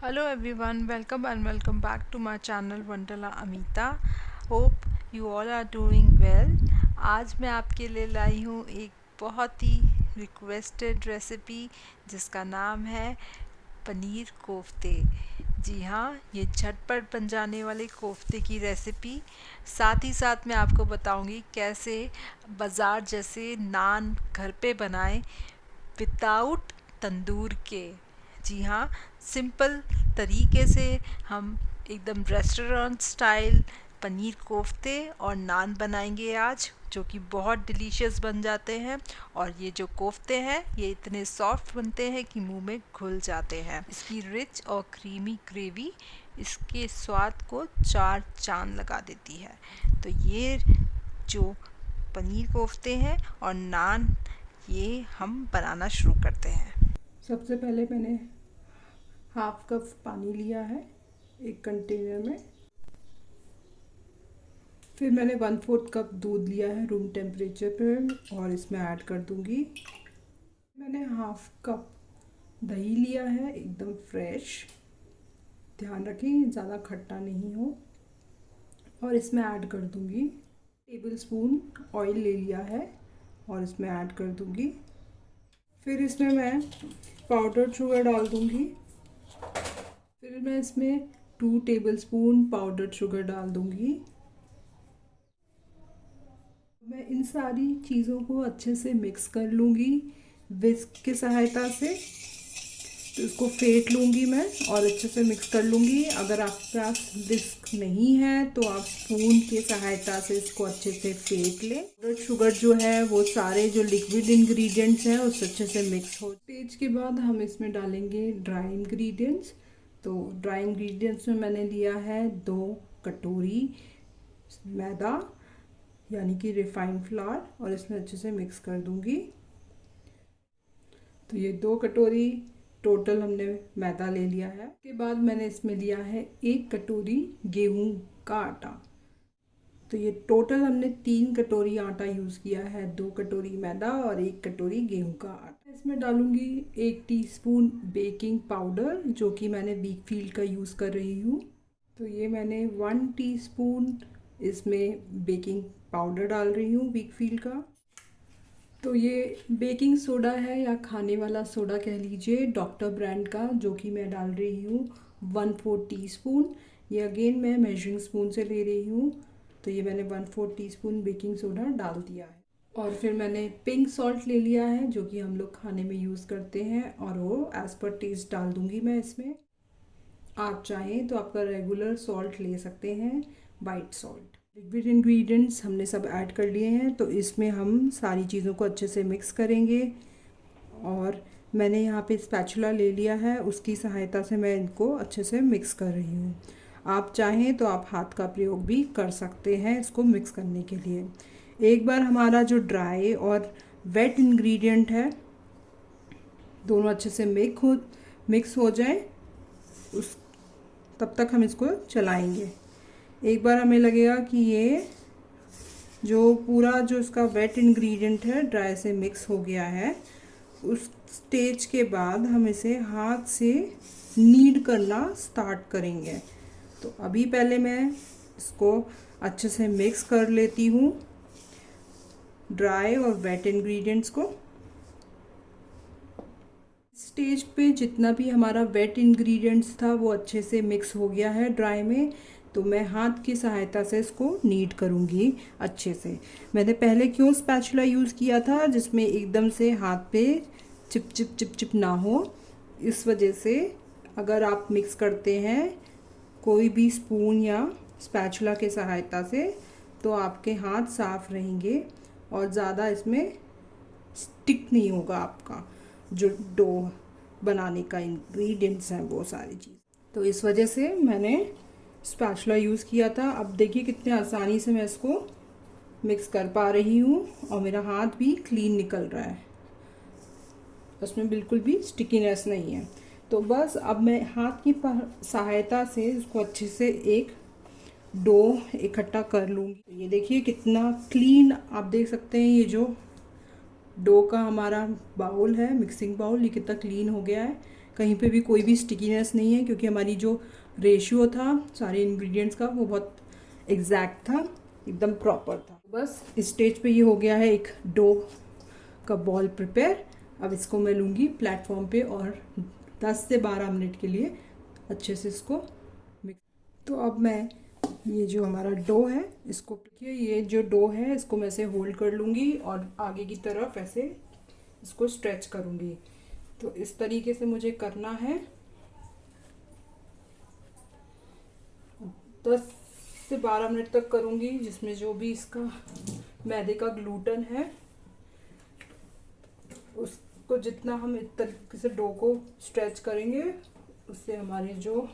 Hello everyone, welcome and welcome back to my channel Wonderla Amita. Hope you all are doing well. आज मैं आपके लिए लाई हूँ एक बहुत ही रिक्वेस्टेड रेसिपी जिसका नाम है पनीर कोफ्ते। जी हाँ, ये झटपट बन जाने वाले कोफ्ते की रेसिपी। साथ ही साथ मैं आपको बताऊंगी कैसे बाज़ार जैसे नान घर पे बनाएं विदाउट तंदूर के। जी हाँ, सिंपल तरीके से हम एकदम रेस्टोरेंट स्टाइल पनीर कोफ्ते और नान बनाएंगे आज, जो कि बहुत डिलीशियस बन जाते हैं। और ये जो कोफ्ते हैं ये इतने सॉफ्ट बनते हैं कि मुंह में घुल जाते हैं। इसकी रिच और क्रीमी ग्रेवी इसके स्वाद को चार चांद लगा देती है। तो ये जो पनीर कोफ्ते हैं और नान, ये हम बनाना शुरू करते हैं। सबसे पहले मैंने हाफ कप पानी लिया है एक कंटेनर में। फिर मैंने 1/4 कप दूध लिया है रूम टेम्परेचर पर और इसमें ऐड कर दूंगी। मैंने हाफ कप दही लिया है एकदम फ्रेश, ध्यान रखें ज़्यादा खट्टा नहीं हो। और इसमें ऐड कर दूंगी टेबलस्पून ऑयल ले लिया है और इसमें ऐड कर दूंगी। फिर इसमें मैं पाउडर शुगर डाल दूंगी। फिर मैं इसमें 2 टेबलस्पून पाउडर शुगर डाल दूंगी। मैं इन सारी चीज़ों को अच्छे से मिक्स कर लूँगी विस्क की सहायता से। तो इसको फेंट लूँगी मैं और अच्छे से मिक्स कर लूँगी। अगर आपके पास विस्क नहीं है तो आप स्पून की सहायता से इसको अच्छे से फेंट लें। पाउडर शुगर जो है वो सारे जो लिक्विड इंग्रेडिएंट्स हैं उस अच्छे से मिक्स हो। स्टेज के बाद हम इसमें डालेंगे ड्राई इंग्रेडिएंट्स। तो ड्राई इंग्रेडिएंट्स में मैंने लिया है 2 कटोरी मैदा यानी कि रिफाइंड फ्लावर और इसमें अच्छे से मिक्स कर दूंगी। तो ये 2 कटोरी टोटल हमने मैदा ले लिया है। उसके बाद मैंने इसमें लिया है 1 कटोरी गेहूं का आटा। तो ये टोटल हमने 3 कटोरी आटा यूज़ किया है, 2 कटोरी मैदा और 1 कटोरी गेहूं का आटा। इसमें डालूंगी 1 टीस्पून बेकिंग पाउडर जो कि मैंने वीकफील्ड का यूज़ कर रही हूँ। तो ये मैंने 1 टीस्पून इसमें बेकिंग पाउडर डाल रही हूँ वीकफील्ड का। तो ये बेकिंग सोडा है या खाने वाला सोडा कह लीजिए, डॉक्टर ब्रांड का, जो कि मैं डाल रही हूँ 1/4 टीस्पून। ये अगेन मैं मेजरिंग स्पून से ले रही हूँ। तो ये मैंने 1/4 टीस्पून बेकिंग सोडा डाल दिया है। और फिर मैंने पिंक सॉल्ट ले लिया है जो कि हम लोग खाने में यूज़ करते हैं और वो एज़ पर टेस्ट डाल दूँगी मैं इसमें। आप चाहें तो आपका रेगुलर सॉल्ट ले सकते हैं, वाइट सॉल्ट। लिक्विड इंग्रेडिएंट्स हमने सब ऐड कर लिए हैं। तो इसमें हम सारी चीज़ों को अच्छे से मिक्स करेंगे। और मैंने यहाँ पे स्पैचुला ले लिया है, उसकी सहायता से मैं इनको अच्छे से मिक्स कर रही हूँ। आप चाहें तो आप हाथ का प्रयोग भी कर सकते हैं इसको मिक्स करने के लिए। एक बार हमारा जो ड्राई और वेट इंग्रेडिएंट है दोनों अच्छे से मिक्स हो जाए उस तब तक हम इसको चलाएंगे। एक बार हमें लगेगा कि ये जो पूरा जो इसका वेट इंग्रेडिएंट है ड्राई से मिक्स हो गया है, उस स्टेज के बाद हम इसे हाथ से नीड करना स्टार्ट करेंगे। तो अभी पहले मैं इसको अच्छे से मिक्स कर लेती हूँ ड्राई और वेट इंग्रेडिएंट्स को। स्टेज पे जितना भी हमारा वेट इंग्रेडिएंट्स था वो अच्छे से मिक्स हो गया है ड्राई में। तो मैं हाथ की सहायता से इसको नीड करूँगी अच्छे से। मैंने पहले क्यों स्पैचुला यूज़ किया था जिसमें एकदम से हाथ पे चिप चिप चिप चिप ना हो, इस वजह से अगर आप मिक्स करते हैं कोई भी स्पून या स्पैचुला के सहायता से तो आपके हाथ साफ रहेंगे और ज़्यादा इसमें स्टिक नहीं होगा आपका जो डो बनाने का इंग्रेडिएंट्स हैं वो सारी चीज़। तो इस वजह से मैंने स्पैचुला यूज़ किया था। अब देखिए कितने आसानी से मैं इसको मिक्स कर पा रही हूँ और मेरा हाथ भी क्लीन निकल रहा है, उसमें बिल्कुल भी स्टिकीनेस नहीं है। तो बस अब मैं हाथ की सहायता से इसको अच्छे से एक डो इकट्ठा कर लूँगी। ये देखिए कितना क्लीन, आप देख सकते हैं ये जो डो का हमारा बाउल है, मिक्सिंग बाउल, ये कितना क्लीन हो गया है। कहीं पे भी कोई भी स्टिकीनेस नहीं है, क्योंकि हमारी जो रेशियो था सारे इंग्रेडिएंट्स का वो बहुत एग्जैक्ट था, एकदम प्रॉपर था। बस इस स्टेज पे ये हो गया है एक डो का बॉल प्रिपेयर। अब इसको मैं लूँगी प्लेटफॉर्म पे और 10 से 12 मिनट के लिए अच्छे से इसको मिक्स। तो अब मैं ये जो हमारा डो है इसको, देखिए ये जो डो है इसको मैं ऐसे होल्ड कर लूँगी और आगे की तरफ ऐसे इसको स्ट्रेच करूँगी। तो इस तरीके से मुझे करना है। 10 से 12 मिनट तक करूँगी, जिसमें जो भी इसका मैदे का ग्लूटन है उसको जितना हम इस तरीके से डो को स्ट्रेच करेंगे उससे हमारे जो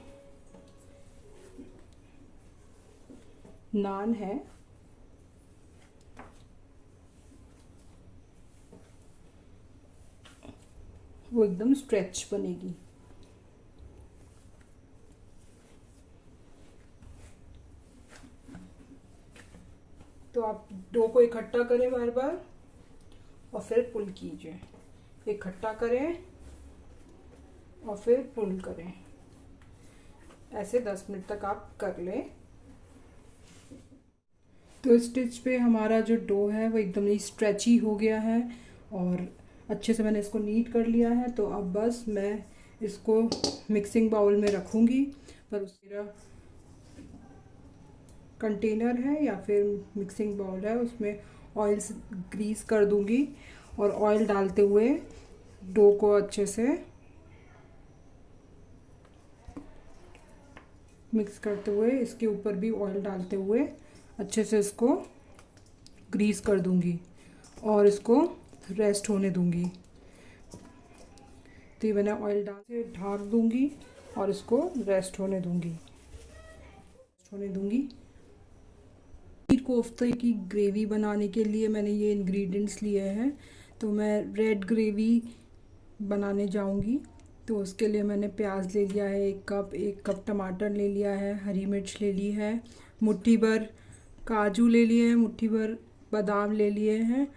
नान है वो एकदम स्ट्रेच बनेगी। तो आप डो को इकट्ठा करें बार बार और फिर पुल कीजिए, इकट्ठा करें और फिर पुल करें। ऐसे 10 मिनट तक आप कर लें। तो इस स्टिच पे हमारा जो डो है वो एकदम ही स्ट्रेची हो गया है और अच्छे से मैंने इसको नीट कर लिया है। तो अब बस मैं इसको मिक्सिंग बाउल में रखूँगी, पर उस मेरा कंटेनर है या फिर मिक्सिंग बाउल है उसमें ऑयल ग्रीस कर दूँगी और ऑयल डालते हुए डो को अच्छे से मिक्स करते हुए इसके ऊपर भी ऑयल डालते हुए अच्छे से इसको ग्रीस कर दूंगी और इसको रेस्ट होने दूंगी। तो ये मैंने ऑयल डाल के ढक दूंगी और इसको रेस्ट होने दूंगी। पनीर कोफ्ते की ग्रेवी बनाने के लिए मैंने ये इंग्रेडिएंट्स लिए हैं। तो मैं रेड ग्रेवी बनाने जाऊंगी। तो उसके लिए मैंने प्याज ले लिया है 1 कप टमाटर ले लिया है, हरी मिर्च ले ली है, मुट्ठी भर काजू ले लिए हैं, मुट्ठी भर बादाम ले लिए हैं,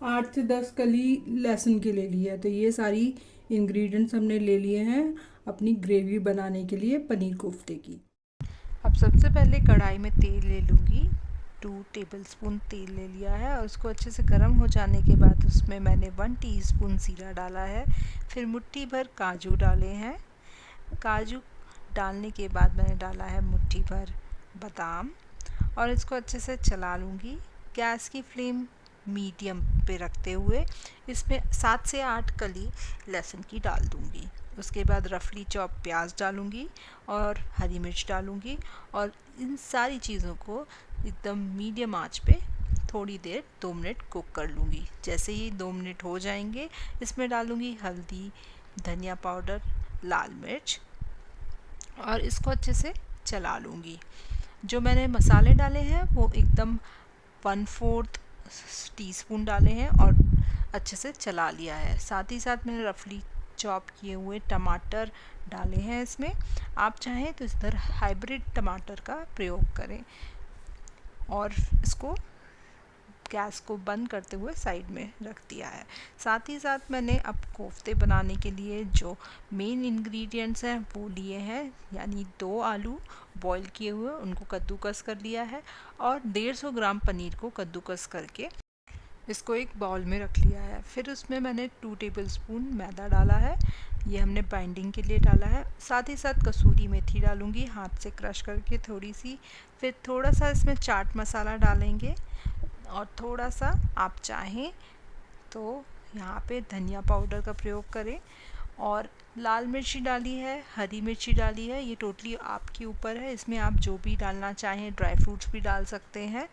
8 से 10 कली लहसुन की ले ली है। तो ये सारी इंग्रेडिएंट्स हमने ले लिए हैं अपनी ग्रेवी बनाने के लिए पनीर कोफ्ते की। अब सबसे पहले कढ़ाई में तेल ले लूँगी। 2 टेबलस्पून तेल ले लिया है और उसको अच्छे से गर्म हो जाने के बाद उसमें मैंने 1 टीस्पून जीरा डाला है। फिर मुट्ठी भर काजू डाले हैं। काजू डालने के बाद मैंने डाला है मुट्ठी भर बादाम और इसको अच्छे से चला लूँगी। गैस की फ्लेम मीडियम पे रखते हुए इसमें 7 से 8 कली लहसुन की डाल दूँगी। उसके बाद रफली चॉप प्याज डालूँगी और हरी मिर्च डालूँगी और इन सारी चीज़ों को एकदम मीडियम आंच पे थोड़ी देर 2 मिनट कुक कर लूँगी। जैसे ही 2 मिनट हो जाएंगे इसमें डालूँगी हल्दी, धनिया पाउडर, लाल मिर्च और इसको अच्छे से चला लूँगी। जो मैंने मसाले डाले हैं वो एकदम 1/4 टीस्पून डाले हैं और अच्छे से चला लिया है। साथ ही साथ मैंने रफली चॉप किए हुए टमाटर डाले हैं इसमें। आप चाहें तो इधर हाइब्रिड टमाटर का प्रयोग करें और इसको गैस को बंद करते हुए साइड में रख दिया है। साथ ही साथ मैंने अब कोफ्ते बनाने के लिए जो मेन इंग्रेडिएंट्स हैं वो लिए हैं, यानी 2 आलू बॉईल किए हुए उनको कद्दूकस कर लिया है और 150 ग्राम पनीर को कद्दूकस करके इसको एक बाउल में रख लिया है। फिर उसमें मैंने 2 टेबलस्पून मैदा डाला है, ये हमने बाइंडिंग के लिए डाला है। साथ ही साथ कसूरी मेथी डालूँगी हाथ से क्रश करके थोड़ी सी। फिर थोड़ा सा इसमें चाट मसाला डालेंगे और थोड़ा सा आप चाहें तो यहाँ पे धनिया पाउडर का प्रयोग करें और लाल मिर्ची डाली है, हरी मिर्ची डाली है, ये टोटली आपके ऊपर है। इसमें आप जो भी डालना चाहें, ड्राई फ्रूट्स भी डाल सकते हैं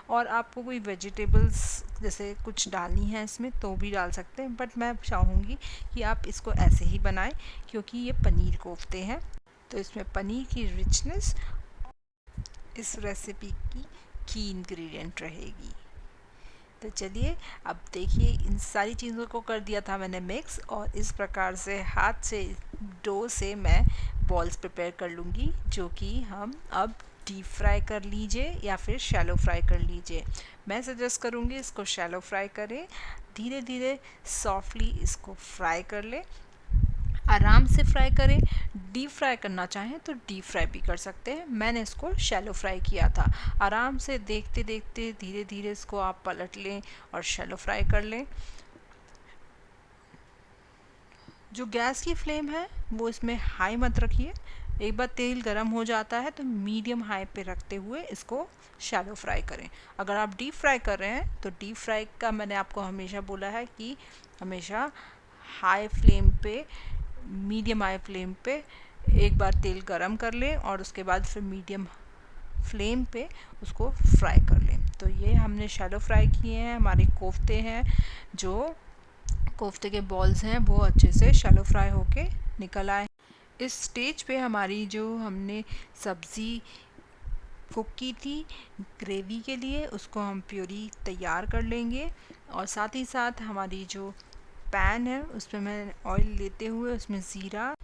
और आपको कोई वेजिटेबल्स जैसे कुछ डालनी है इसमें तो भी डाल सकते हैं, बट मैं चाहूँगी कि आप इसको ऐसे ही बनाएं क्योंकि ये पनीर कोफ्ते हैं तो इसमें पनीर की रिचनेस इस रेसिपी की इंग्रेडिएंट रहेगी। तो चलिए अब देखिए, इन सारी चीज़ों को कर दिया था मैंने मिक्स और इस प्रकार से हाथ से डो से मैं बॉल्स प्रिपेयर कर लूँगी, जो कि हम अब डीप फ्राई कर लीजिए या फिर शैलो फ्राई कर लीजिए। मैं सजेस्ट करूँगी इसको शैलो फ्राई करें, धीरे धीरे सॉफ्टली इसको फ्राई कर लें। आराम से फ्राई करें। डीप फ्राई करना चाहें तो डीप फ्राई भी कर सकते हैं। मैंने इसको शैलो फ्राई किया था। आराम से देखते देखते धीरे धीरे इसको आप पलट लें और शैलो फ्राई कर लें। जो गैस की फ्लेम है वो इसमें हाई मत रखिए। एक बार तेल गरम हो जाता है तो मीडियम हाई पे रखते हुए इसको शैलो फ्राई करें। अगर आप डीप फ्राई कर रहे हैं तो डीप फ्राई का मैंने आपको हमेशा बोला है कि हमेशा हाई फ्लेम पे, मीडियम हाई फ्लेम पे एक बार तेल गरम कर लें और उसके बाद फिर मीडियम फ्लेम पे उसको फ्राई कर लें। तो ये हमने शैलो फ्राई किए हैं। हमारे कोफ्ते हैं, जो कोफ्ते के बॉल्स हैं वो अच्छे से शैलो फ्राई होके निकल आए। इस स्टेज पे हमारी जो हमने सब्ज़ी कुक की थी ग्रेवी के लिए, उसको हम प्यूरी तैयार कर लेंगे। और साथ ही साथ हमारी जो पैन है उसमें मैं ऑयल लेते हुए उसमें ज़ीरा,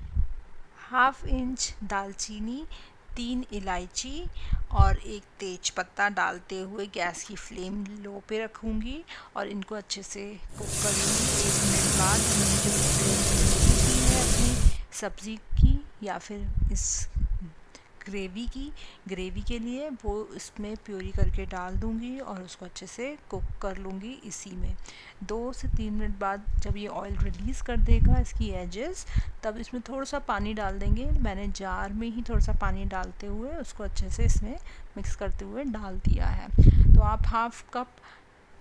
हाफ इंच दालचीनी, 3 इलायची और एक तेज पत्ता डालते हुए गैस की फ्लेम लो पे रखूँगी और इनको अच्छे से कुक कर लूँगी। 1 मिनट बाद हमने जो ग्रेवी है अपनी सब्ज़ी की या फिर इस ग्रेवी के लिए, वो इसमें प्यूरी करके डाल दूँगी और उसको अच्छे से कुक कर लूँगी इसी में। 2 से 3 मिनट बाद जब ये ऑयल रिलीज़ कर देगा इसकी एजेस, तब इसमें थोड़ा सा पानी डाल देंगे। मैंने जार में ही थोड़ा सा पानी डालते हुए उसको अच्छे से इसमें मिक्स करते हुए डाल दिया है। तो आप हाफ कप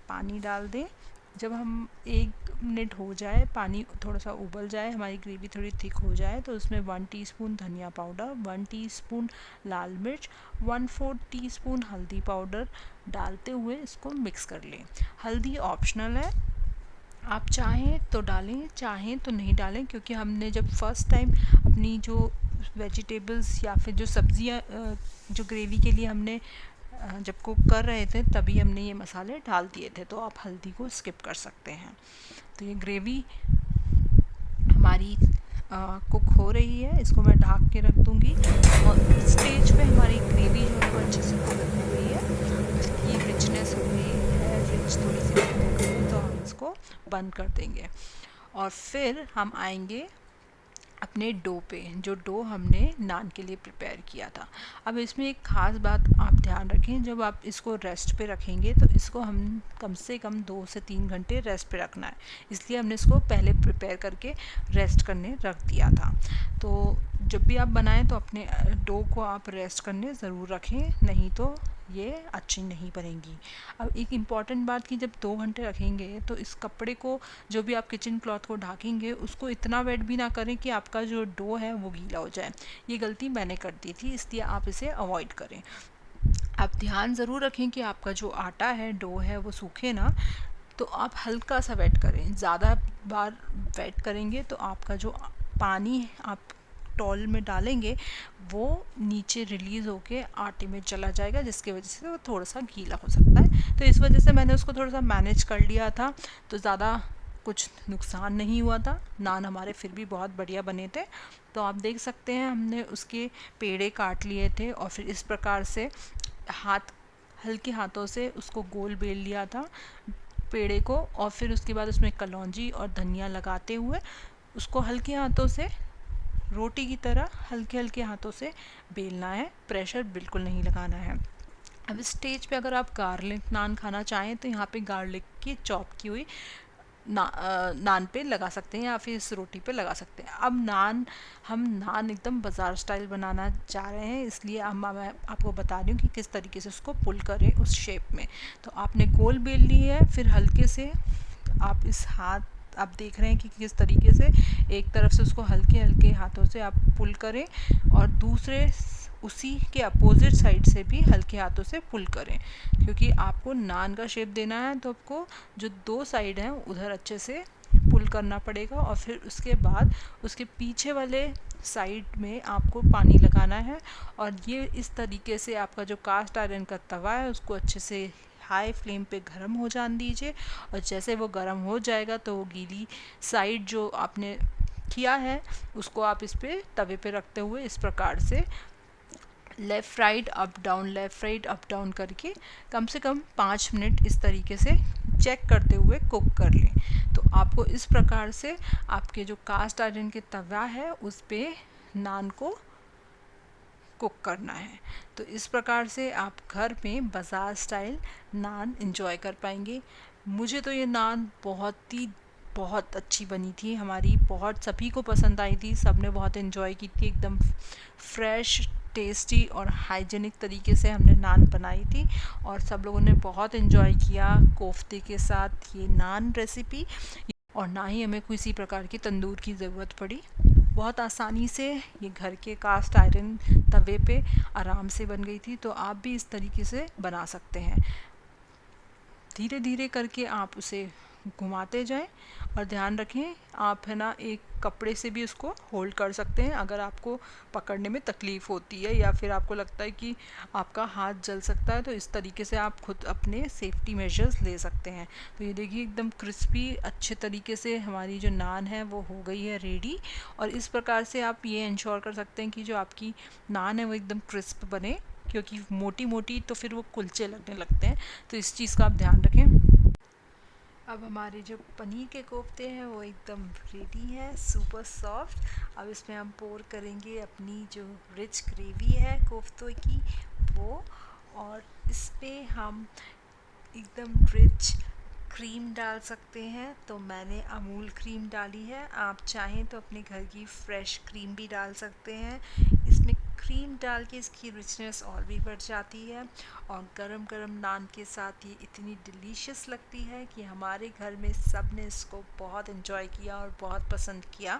पानी डाल दें। जब हम 1 मिनट हो जाए, पानी थोड़ा सा उबल जाए, हमारी ग्रेवी थोड़ी थिक हो जाए, तो उसमें 1 टीस्पून धनिया पाउडर, 1 टीस्पून लाल मिर्च, 1/4 टीस्पून हल्दी पाउडर डालते हुए इसको मिक्स कर लें। हल्दी ऑप्शनल है, आप चाहें तो डालें, चाहें तो नहीं डालें, क्योंकि हमने जब फर्स्ट टाइम अपनी जो वेजिटेबल्स या फिर जो सब्ज़ियाँ जो ग्रेवी के लिए हमने जब कुक कर रहे थे तभी हमने ये मसाले डाल दिए थे, तो आप हल्दी को स्किप कर सकते हैं। तो ये ग्रेवी हमारी कुक हो रही है, इसको मैं ढक के रख दूँगी। और इस स्टेज पे हमारी ग्रेवी जो है वो अच्छे से कुक हो गई है, ये रिचनेस हो गई है, रिच थोड़ी सी कुक हो गई है, तो हम इसको बंद कर देंगे। और फिर हम आएंगे अपने डो पे, जो डो हमने नान के लिए प्रिपेयर किया था। अब इसमें एक ख़ास बात आप ध्यान रखें, जब आप इसको रेस्ट पे रखेंगे तो इसको हम कम से कम 2 से 3 घंटे रेस्ट पे रखना है, इसलिए हमने इसको पहले प्रिपेयर करके रेस्ट करने रख दिया था। तो जब भी आप बनाएं तो अपने डो को आप रेस्ट करने ज़रूर रखें, नहीं तो ये अच्छी नहीं बनेगी। अब एक इम्पॉर्टेंट बात कि जब 2 घंटे रखेंगे तो इस कपड़े को, जो भी आप किचन क्लॉथ को ढकेंगे, उसको इतना वेट भी ना करें कि आपका जो डो है वो गीला हो जाए। ये गलती मैंने कर दी थी, इसलिए आप इसे अवॉइड करें। आप ध्यान ज़रूर रखें कि आपका जो आटा है, डो है, वो सूखे ना। तो आप हल्का सा वेट करें, ज़्यादा बार वेट करेंगे तो आपका जो पानी आप टॉल में डालेंगे वो नीचे रिलीज़ होके आटे में चला जाएगा, जिसकी वजह से वो थोड़ा सा गीला हो सकता है। तो इस वजह से मैंने उसको थोड़ा सा मैनेज कर लिया था, तो ज़्यादा कुछ नुकसान नहीं हुआ था। नान हमारे फिर भी बहुत बढ़िया बने थे। तो आप देख सकते हैं हमने उसके पेड़े काट लिए थे और फिर इस प्रकार से हल्के हाथों से उसको गोल बेल लिया था पेड़े को, और फिर उसके बाद उसमें कलौंजी और धनिया लगाते हुए उसको हल्के हाथों से, रोटी की तरह हल्के हल्के हाथों से बेलना है, प्रेशर बिल्कुल नहीं लगाना है। अब इस स्टेज पे अगर आप गार्लिक नान खाना चाहें तो यहाँ पे गार्लिक की चॉप की हुई नान पे लगा सकते हैं या फिर इस रोटी पे लगा सकते हैं। अब हम नान एकदम बाज़ार स्टाइल बनाना चाह रहे हैं, इसलिए मैं आपको बता रही हूँ कि किस तरीके से उसको पुल करें उस शेप में। तो आपने गोल बेल ली है, फिर हल्के से आप देख रहे हैं कि किस तरीके से एक तरफ से उसको हल्के हल्के हाथों से आप पुल करें और दूसरे उसी के अपोजिट साइड से भी हल्के हाथों से पुल करें, क्योंकि आपको नान का शेप देना है तो आपको जो 2 साइड हैं उधर अच्छे से पुल करना पड़ेगा। और फिर उसके बाद उसके पीछे वाले साइड में आपको पानी लगाना है और ये इस तरीके से आपका जो कास्ट आयरन का तवा है उसको अच्छे से हाई फ्लेम पे गर्म हो जाने दीजिए। और जैसे वो गर्म हो जाएगा तो वो गीली साइड जो आपने किया है उसको आप इस पे तवे पे रखते हुए इस प्रकार से left right up down, left right up down करके कम से कम 5 मिनट इस तरीके से चेक करते हुए कुक कर लें। तो आपको इस प्रकार से आपके जो कास्ट आयरन के तवा है उस पे नान को कुक करना है। तो इस प्रकार से आप घर में बाज़ार स्टाइल नान एंजॉय कर पाएंगे। मुझे तो ये नान बहुत अच्छी बनी थी, हमारी बहुत सभी को पसंद आई थी, सबने बहुत एंजॉय की थी। एकदम फ्रेश, टेस्टी और हाइजीनिक तरीके से हमने नान बनाई थी और सब लोगों ने बहुत एंजॉय किया कोफ्ते के साथ ये नान रेसिपी। और ना ही हमें किसी प्रकार की तंदूर की ज़रूरत पड़ी। बहुत आसानी से ये घर के कास्ट आयरन तवे पे आराम से बन गई थी। तो आप भी इस तरीके से बना सकते हैं। धीरे धीरे करके आप उसे घुमाते जाएं और ध्यान रखें आप है ना एक कपड़े से भी उसको होल्ड कर सकते हैं अगर आपको पकड़ने में तकलीफ़ होती है या फिर आपको लगता है कि आपका हाथ जल सकता है। तो इस तरीके से आप खुद अपने सेफ्टी मेजर्स ले सकते हैं। तो ये देखिए एकदम क्रिस्पी अच्छे तरीके से हमारी जो नान है वो हो गई है रेडी। और इस प्रकार से आप ये इंश्योर कर सकते हैं कि जो आपकी नान है वो एकदम क्रिस्प बने, क्योंकि मोटी मोटी तो फिर वो कुलचे लगने लगते हैं। तो इस चीज़ का आप ध्यान रखें। अब हमारे जो पनीर के कोफ्ते हैं वो एकदम रेडी हैं, सुपर सॉफ्ट। अब इसमें हम पोर करेंगे अपनी जो रिच ग्रेवी है कोफ्तों की वो, और इस पे हम एकदम रिच क्रीम डाल सकते हैं। तो मैंने अमूल क्रीम डाली है, आप चाहें तो अपने घर की फ्रेश क्रीम भी डाल सकते हैं। इसमें क्रीम डाल के इसकी रिचनेस और भी बढ़ जाती है और गरम गरम नान के साथ ये इतनी डिलीशियस लगती है कि हमारे घर में सब ने इसको बहुत एंजॉय किया और बहुत पसंद किया।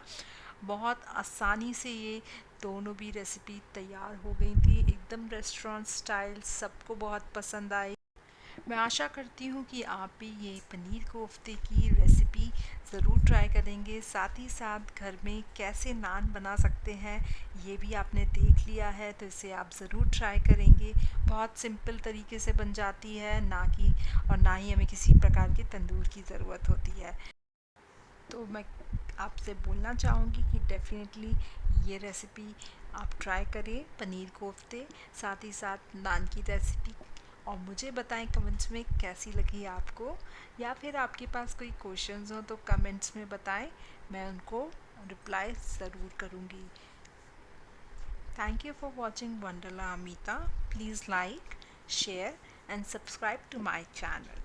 बहुत आसानी से ये दोनों भी रेसिपी तैयार हो गई थी, एकदम रेस्टोरेंट स्टाइल, सबको बहुत पसंद आई। मैं आशा करती हूँ कि आप भी ये पनीर कोफ्ते की रेसिपी ज़रूर ट्राई करेंगे। साथ ही साथ घर में कैसे नान बना सकते हैं ये भी आपने देख लिया है, तो इसे आप ज़रूर ट्राई करेंगे। बहुत सिंपल तरीके से बन जाती है, ना ही हमें किसी प्रकार की तंदूर की ज़रूरत होती है। तो मैं आपसे बोलना चाहूँगी कि डेफ़िनेटली ये रेसिपी आप ट्राई करें, पनीर कोफ्ते, साथ ही साथ नान की रेसिपी, और मुझे बताएं कमेंट्स में कैसी लगी आपको, या फिर आपके पास कोई क्वेश्चंस हो तो कमेंट्स में बताएं, मैं उनको रिप्लाई ज़रूर करूँगी। Thank you for watching Wonderla Amita. Please like, share and subscribe to my channel.